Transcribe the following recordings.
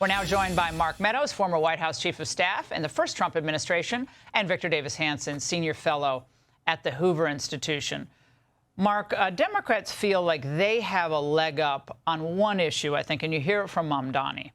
We're now joined by Mark Meadows, former White House Chief of Staff in the first Trump administration, and Victor Davis Hanson, Senior Fellow at the Hoover Institution. Mark, Democrats feel like they have a leg up on one issue, I think, and you hear it from Mamdani,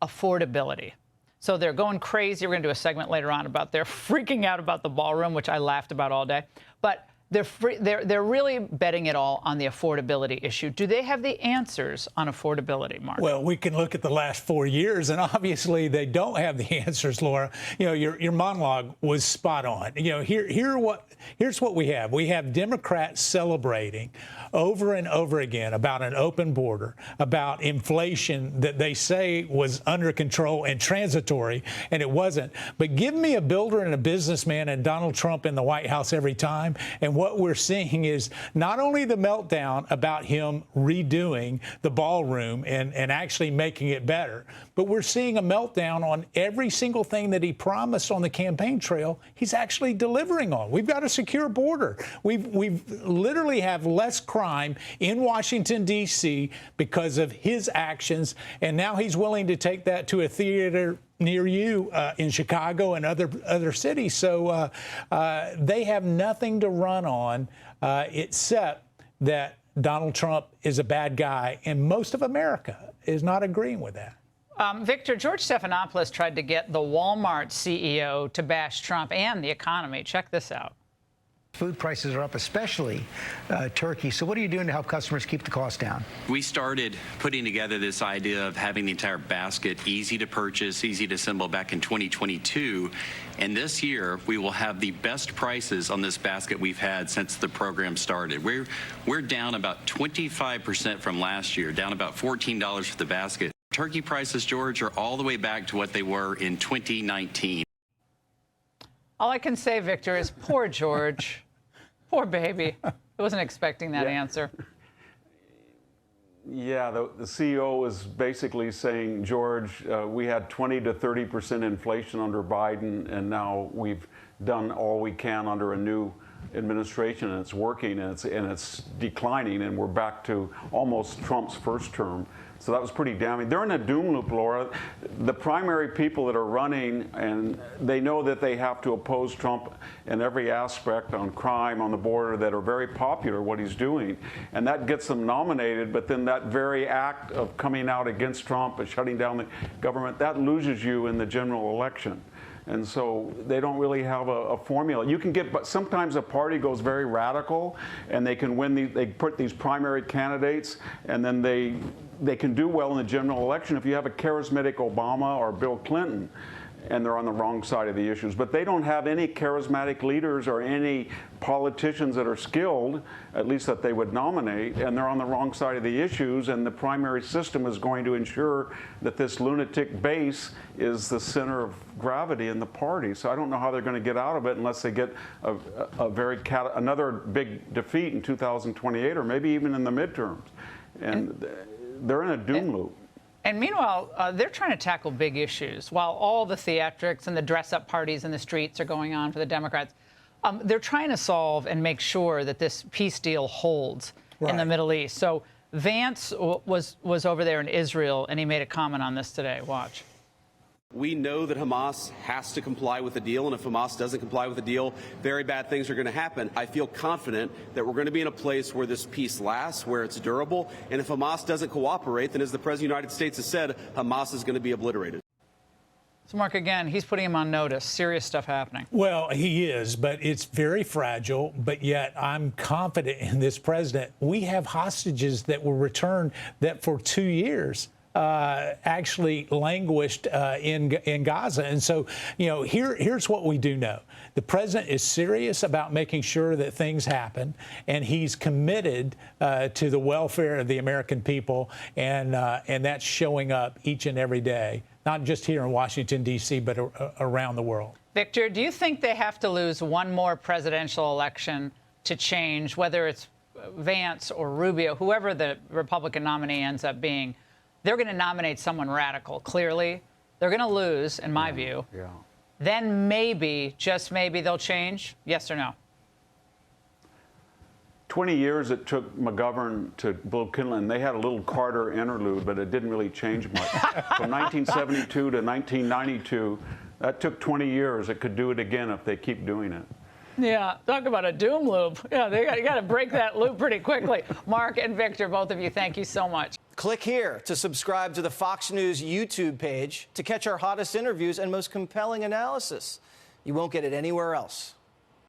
affordability. So they're going crazy. We're going to do a segment later on about they're freaking out about the ballroom, which I laughed about all day. But they're really betting it all on the affordability issue. Do they have the answers on affordability, Mark? Well, we can look at the last 4 years, and obviously they don't have the answers, Laura. You know, your monologue was spot on. You know, here's what we have. We have Democrats celebrating over and over again about an open border, about inflation that they say was under control and transitory, and it wasn't. But give me a builder and a businessman and Donald Trump in the White House every time, and what we're seeing is not only the meltdown about him redoing the ballroom and actually making it better, but we're seeing a meltdown on every single thing that he promised on the campaign trail he's actually delivering on. We've got a secure border. We've literally have less crime in Washington, D.C. because of his actions, and now he's willing to take that to a theater near you in Chicago and other cities. So they have nothing to run on except that Donald Trump is a bad guy, and most of America is not agreeing with that. Victor, George Stephanopoulos tried to get the Walmart CEO to bash Trump and the economy. Check this out. Food prices are up, especially turkey. So what are you doing to help customers keep the cost down? We started putting together this idea of having the entire basket easy to purchase, easy to assemble back in 2022. And this year, we will have the best prices on this basket we've had since the program started. We're down about 25% from last year, down about $14 for the basket. Turkey prices, George, are all the way back to what they were in 2019. All I can say, Victor, is poor George. Poor baby. I wasn't expecting that answer. Yeah, the CEO was basically saying, George, we had 20 to 30% inflation under Biden, and now we've done all we can under a new administration, and it's working, and it's declining, and we're back to almost Trump's first term. So that was pretty damning. They're in a doom loop, Laura. The primary people that are running, and they know that they have to oppose Trump in every aspect on crime, on the border, that are very popular, what he's doing. And that gets them nominated, but then that very act of coming out against Trump and shutting down the government, that loses you in the general election. And so they don't really have a formula. You can get, but sometimes a party goes very radical, and they can win. They put these primary candidates, and then they can do well in the general election if you have a charismatic Obama or Bill Clinton, and they're on the wrong side of the issues. But they don't have any charismatic leaders or any politicians that are skilled, at least that they would nominate, and they're on the wrong side of the issues, and the primary system is going to ensure that this lunatic base is the center of gravity in the party. So I don't know how they're going to get out of it unless they get another big defeat in 2028 or maybe even in the midterms. And they're in a doom loop. And meanwhile, they're trying to tackle big issues. While all the theatrics and the dress-up parties in the streets are going on for the Democrats, they're trying to solve and make sure that this peace deal holds in the Middle East. So Vance was over there in Israel, and he made a comment on this today. Watch. We know that Hamas has to comply with the deal, and if Hamas doesn't comply with the deal, very bad things are going to happen. I feel confident that we're going to be in a place where this peace lasts, where it's durable, and if Hamas doesn't cooperate, then as the President of the United States has said, Hamas is going to be obliterated. So, Mark, again, he's putting him on notice. Serious stuff happening. Well, he is, but it's very fragile. But yet I'm confident in this president. We have hostages that were returned that for 2 years actually languished in Gaza. And so, you know, here's what we do know. The president is serious about making sure that things happen, and he's committed to the welfare of the American people, and that's showing up each and every day, not just here in Washington, D.C., but around the world. Victor, do you think they have to lose one more presidential election to change, whether it's Vance or Rubio, whoever the Republican nominee ends up being? They're going to nominate someone radical, clearly. They're going to lose, in my view. Yeah. Then maybe, just maybe, they'll change? Yes or no? 20 years it took McGovern to blow Kindle. They had a little Carter interlude, but it didn't really change much. From 1972 to 1992, that took 20 years. It could do it again if they keep doing it. Yeah, talk about a doom loop. Yeah, you got to break that loop pretty quickly. Mark and Victor, both of you, thank you so much. Click here to subscribe to the Fox News YouTube page to catch our hottest interviews and most compelling analysis. You won't get it anywhere else.